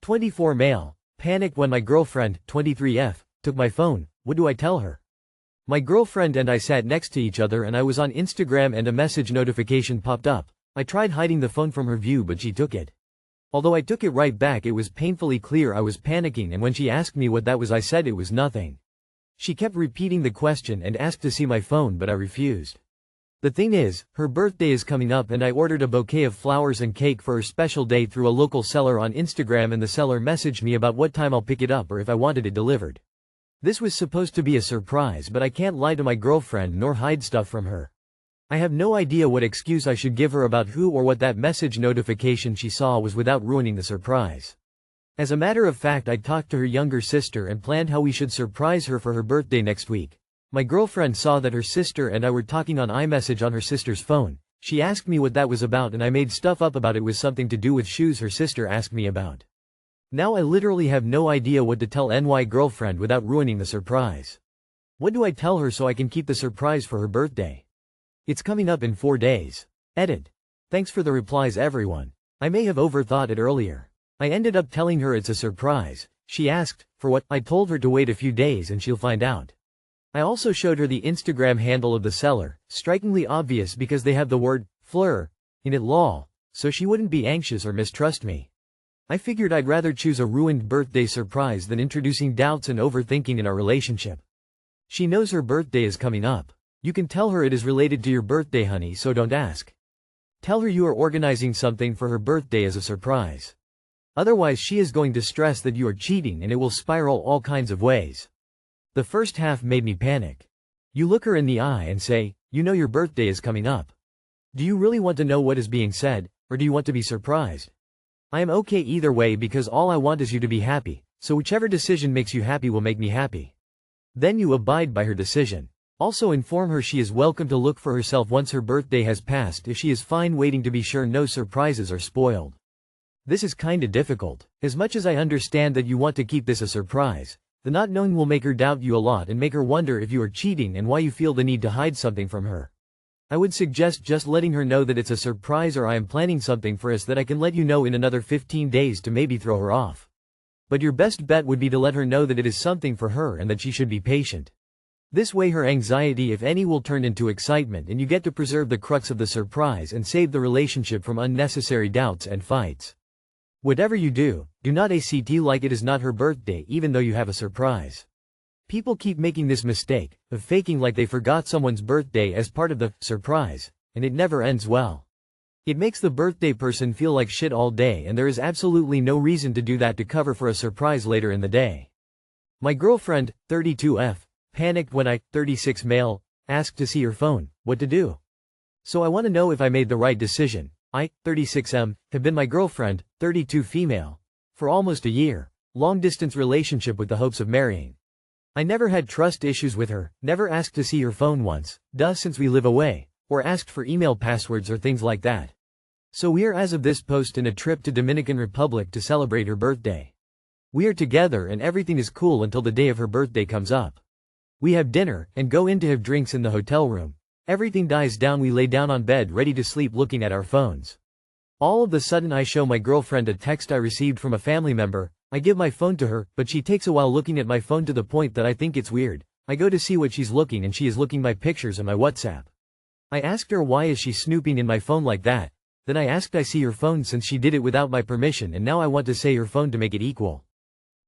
24 male. Panicked when my girlfriend, 23F, took my phone. What do I tell her? My girlfriend and I sat next to each other and I was on Instagram and a message notification popped up. I tried hiding the phone from her view but she took it. Although I took it right back, it was painfully clear I was panicking, and when she asked me what that was I said it was nothing. She kept repeating the question and asked to see my phone but I refused. The thing is, her birthday is coming up and I ordered a bouquet of flowers and cake for her special day through a local seller on Instagram, and the seller messaged me about what time I'll pick it up or if I wanted it delivered. This was supposed to be a surprise, but I can't lie to my girlfriend nor hide stuff from her. I have no idea what excuse I should give her about who or what that message notification she saw was without ruining the surprise. As a matter of fact, I talked to her younger sister and planned how we should surprise her for her birthday next week. My girlfriend saw that her sister and I were talking on iMessage on her sister's phone. She asked me what that was about and I made stuff up about it was something to do with shoes her sister asked me about. Now I literally have no idea what to tell NY girlfriend without ruining the surprise. What do I tell her so I can keep the surprise for her birthday? It's coming up in 4 days. Edit. Thanks for the replies everyone. I may have overthought it earlier. I ended up telling her it's a surprise. She asked, for what? I told her to wait a few days and she'll find out. I also showed her the Instagram handle of the seller, strikingly obvious because they have the word fleur in it, lol, so she wouldn't be anxious or mistrust me. I figured I'd rather choose a ruined birthday surprise than introducing doubts and overthinking in our relationship. She knows her birthday is coming up. You can tell her it is related to your birthday, honey, so don't ask. Tell her you are organizing something for her birthday as a surprise. Otherwise she is going to stress that you are cheating and it will spiral all kinds of ways. The first half made me panic. You look her in the eye and say, you know your birthday is coming up. Do you really want to know what is being said, or do you want to be surprised? I am okay either way because all I want is you to be happy, so whichever decision makes you happy will make me happy. Then you abide by her decision. Also inform her she is welcome to look for herself once her birthday has passed if she is fine waiting to be sure no surprises are spoiled. This is kinda difficult. As much as I understand that you want to keep this a surprise, the not knowing will make her doubt you a lot and make her wonder if you are cheating and why you feel the need to hide something from her. I would suggest just letting her know that it's a surprise or I am planning something for us that I can let you know in another 15 days to maybe throw her off. But your best bet would be to let her know that it is something for her and that she should be patient. This way her anxiety, if any, will turn into excitement and you get to preserve the crux of the surprise and save the relationship from unnecessary doubts and fights. Whatever you do, do not act like it is not her birthday even though you have a surprise. People keep making this mistake of faking like they forgot someone's birthday as part of the surprise, and it never ends well. It makes the birthday person feel like shit all day, and there is absolutely no reason to do that to cover for a surprise later in the day. My girlfriend, 32F, panicked when I, 36 male, asked to see her phone. What to do? So I want to know if I made the right decision. I, 36M, have been my girlfriend, 32 female, for almost a year, long-distance relationship with the hopes of marrying. I never had trust issues with her, never asked to see her phone once, since we live away, or asked for email passwords or things like that. So we're as of this post in a trip to Dominican Republic to celebrate her birthday. We are together and everything is cool until the day of her birthday comes up. We have dinner, and go in to have drinks in the hotel room. Everything dies down, we lay down on bed ready to sleep looking at our phones. All of a sudden I show my girlfriend a text I received from a family member. I give my phone to her, but she takes a while looking at my phone to the point that I think it's weird. I go to see what she's looking and she is looking my pictures and my WhatsApp. I asked her why is she snooping in my phone like that. Then I asked I see her phone since she did it without my permission and now I want to say her phone to make it equal.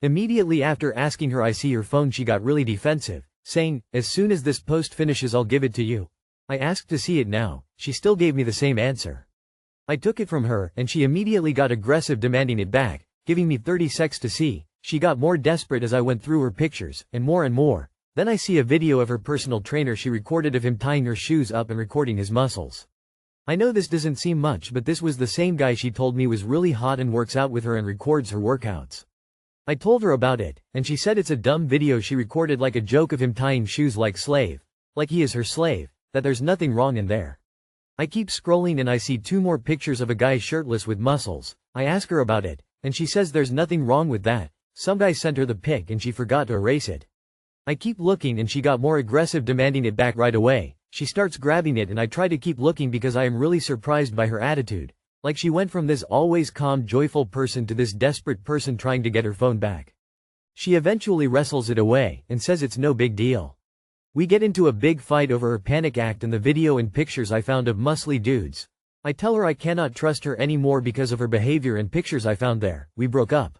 Immediately after asking her I see her phone she got really defensive, saying, as soon as this post finishes I'll give it to you. I asked to see it now, she still gave me the same answer. I took it from her and she immediately got aggressive demanding it back, giving me 30 seconds to see. She got more desperate as I went through her pictures, and more. Then I see a video of her personal trainer she recorded of him tying her shoes up and recording his muscles. I know this doesn't seem much, but this was the same guy she told me was really hot and works out with her and records her workouts. I told her about it, and she said it's a dumb video she recorded like a joke of him tying shoes like slave. Like he is her slave, that there's nothing wrong in there. I keep scrolling and I see 2 more pictures of a guy shirtless with muscles. I ask her about it, and she says there's nothing wrong with that. Some guy sent her the pic and she forgot to erase it. I keep looking and she got more aggressive demanding it back right away. She starts grabbing it and I try to keep looking because I am really surprised by her attitude. Like she went from this always calm, joyful person to this desperate person trying to get her phone back. She eventually wrestles it away, and says it's no big deal. We get into a big fight over her panic act and the video and pictures I found of muscly dudes. I tell her I cannot trust her anymore because of her behavior and pictures I found there. We broke up.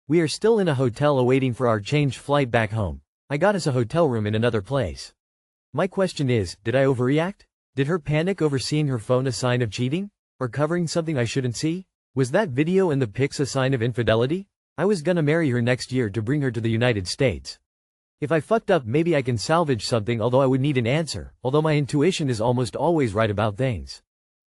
We are still in a hotel awaiting for our changed flight back home. I got us a hotel room in another place. My question is, did I overreact? Did her panic over seeing her phone a sign of cheating? Or covering something I shouldn't see? Was that video and the pics a sign of infidelity? I was gonna marry her next year to bring her to the United States. If I fucked up, maybe I can salvage something, although I would need an answer, although my intuition is almost always right about things.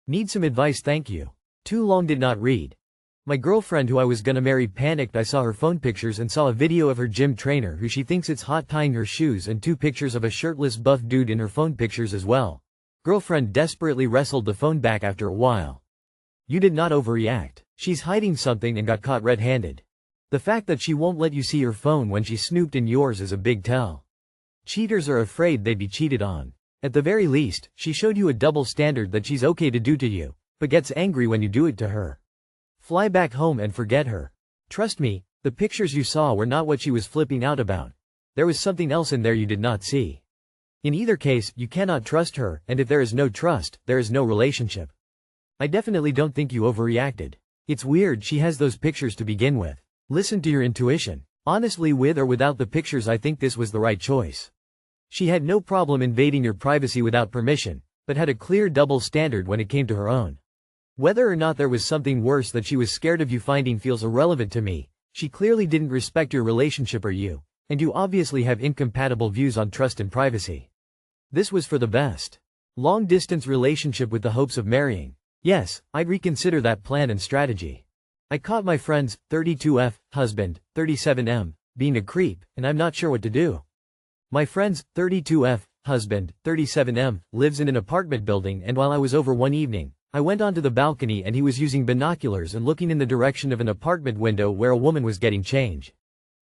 Need some advice, thank you. Too long, did not read. My girlfriend who I was gonna marry panicked. I saw her phone pictures and saw a video of her gym trainer who she thinks it's hot tying her shoes and 2 pictures of a shirtless buff dude in her phone pictures as well. Girlfriend desperately wrestled the phone back after a while. You did not overreact. She's hiding something and got caught red-handed. The fact that she won't let you see your phone when she snooped in yours is a big tell. Cheaters are afraid they'd be cheated on. At the very least, she showed you a double standard that she's okay to do to you, but gets angry when you do it to her. Fly back home and forget her. Trust me, the pictures you saw were not what she was flipping out about. There was something else in there you did not see. In either case, you cannot trust her, and if there is no trust, there is no relationship. I definitely don't think you overreacted. It's weird she has those pictures to begin with. Listen to your intuition. Honestly, with or without the pictures, I think this was the right choice. She had no problem invading your privacy without permission, but had a clear double standard when it came to her own. Whether or not there was something worse that she was scared of you finding feels irrelevant to me. She clearly didn't respect your relationship or you, and you obviously have incompatible views on trust and privacy. This was for the best. Long-distance relationship with the hopes of marrying. Yes, I'd reconsider that plan and strategy. I caught my friend's 32F husband, 37M, being a creep, and I'm not sure what to do. My friend's 32F husband, 37M, lives in an apartment building, and while I was over one evening, I went onto the balcony and he was using binoculars and looking in the direction of an apartment window where a woman was getting change.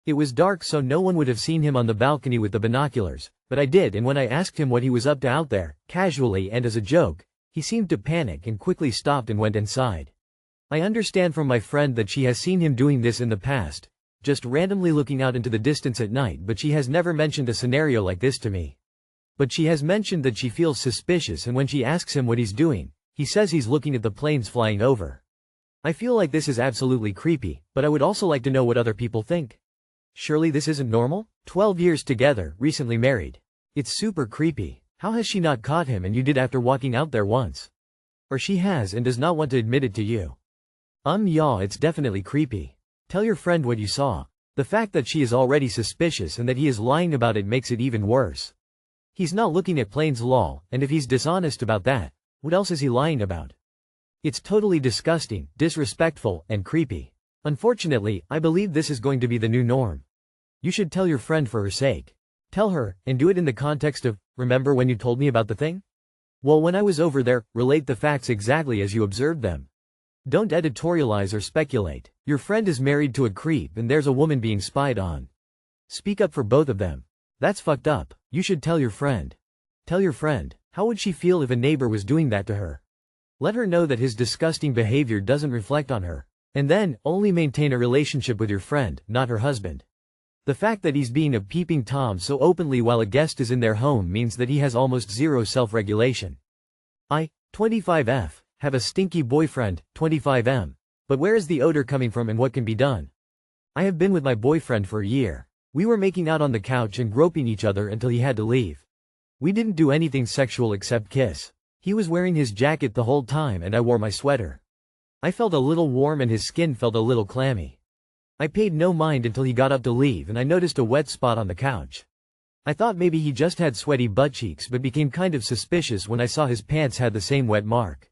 It was dark, so no one would have seen him on the balcony with the binoculars, but I did, and when I asked him what he was up to out there, casually and as a joke, he seemed to panic and quickly stopped and went inside. I understand from my friend that she has seen him doing this in the past, just randomly looking out into the distance at night, but she has never mentioned a scenario like this to me. But she has mentioned that she feels suspicious, and when she asks him what he's doing, he says he's looking at the planes flying over. I feel like this is absolutely creepy, but I would also like to know what other people think. Surely this isn't normal? 12 years together, recently married. It's super creepy. How has she not caught him and you did after walking out there once? Or she has and does not want to admit it to you. Yeah, it's definitely creepy. Tell your friend what you saw. The fact that she is already suspicious and that he is lying about it makes it even worse. He's not looking at planes, lol, and if he's dishonest about that, what else is he lying about? It's totally disgusting, disrespectful, and creepy. Unfortunately, I believe this is going to be the new norm. You should tell your friend for her sake. Tell her, and do it in the context of, remember when you told me about the thing? Well, when I was over there, relate the facts exactly as you observed them. Don't editorialize or speculate. Your friend is married to a creep and there's a woman being spied on. Speak up for both of them. That's fucked up. You should tell your friend. Tell your friend. How would she feel if a neighbor was doing that to her? Let her know that his disgusting behavior doesn't reflect on her. And then, only maintain a relationship with your friend, not her husband. The fact that he's being a peeping Tom so openly while a guest is in their home means that he has almost zero self-regulation. 25F. Have a stinky boyfriend, 25M. But where is the odor coming from and what can be done? I have been with my boyfriend for a year. We were making out on the couch and groping each other until he had to leave. We didn't do anything sexual except kiss. He was wearing his jacket the whole time and I wore my sweater. I felt a little warm and his skin felt a little clammy. I paid no mind until he got up to leave and I noticed a wet spot on the couch. I thought maybe he just had sweaty butt cheeks, but became kind of suspicious when I saw his pants had the same wet mark.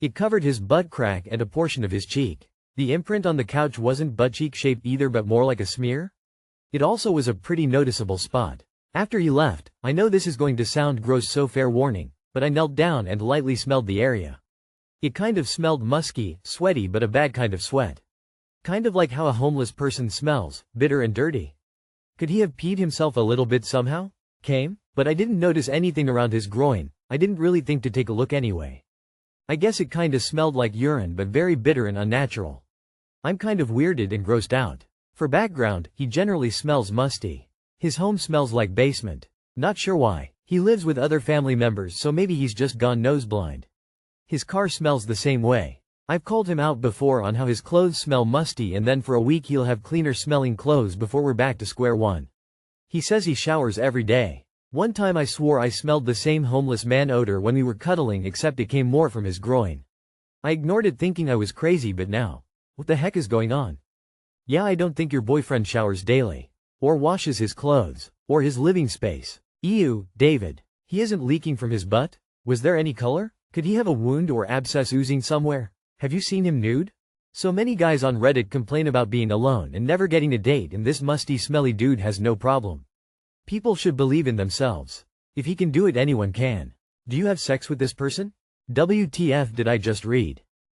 It covered his butt crack and a portion of his cheek. The imprint on the couch wasn't butt cheek shaped either, but more like a smear. It also was a pretty noticeable spot. After he left, I know this is going to sound gross, so fair warning, but I knelt down and lightly smelled the area. It kind of smelled musky, sweaty, but a bad kind of sweat. Kind of like how a homeless person smells, bitter and dirty. Could he have peed himself a little bit somehow? But I didn't notice anything around his groin. I didn't really think to take a look anyway. I guess it kinda smelled like urine but very bitter and unnatural. I'm kind of weirded and grossed out. For background, he generally smells musty. His home smells like basement. Not sure why. He lives with other family members so maybe he's just gone noseblind. His car smells the same way. I've called him out before on how his clothes smell musty and then for a week he'll have cleaner smelling clothes before we're back to square one. He says he showers every day. One time I swore I smelled the same homeless man odor when we were cuddling except it came more from his groin. I ignored it thinking I was crazy but now. What the heck is going on? Yeah, I don't think your boyfriend showers daily. Or washes his clothes. Or his living space. Ew, David. He isn't leaking from his butt? Was there any color? Could he have a wound or abscess oozing somewhere? Have you seen him nude? So many guys on Reddit complain about being alone and never getting a date and this musty smelly dude has no problem. People should believe in themselves. If he can do it anyone can. Do you have sex with this person? WTF did I just read?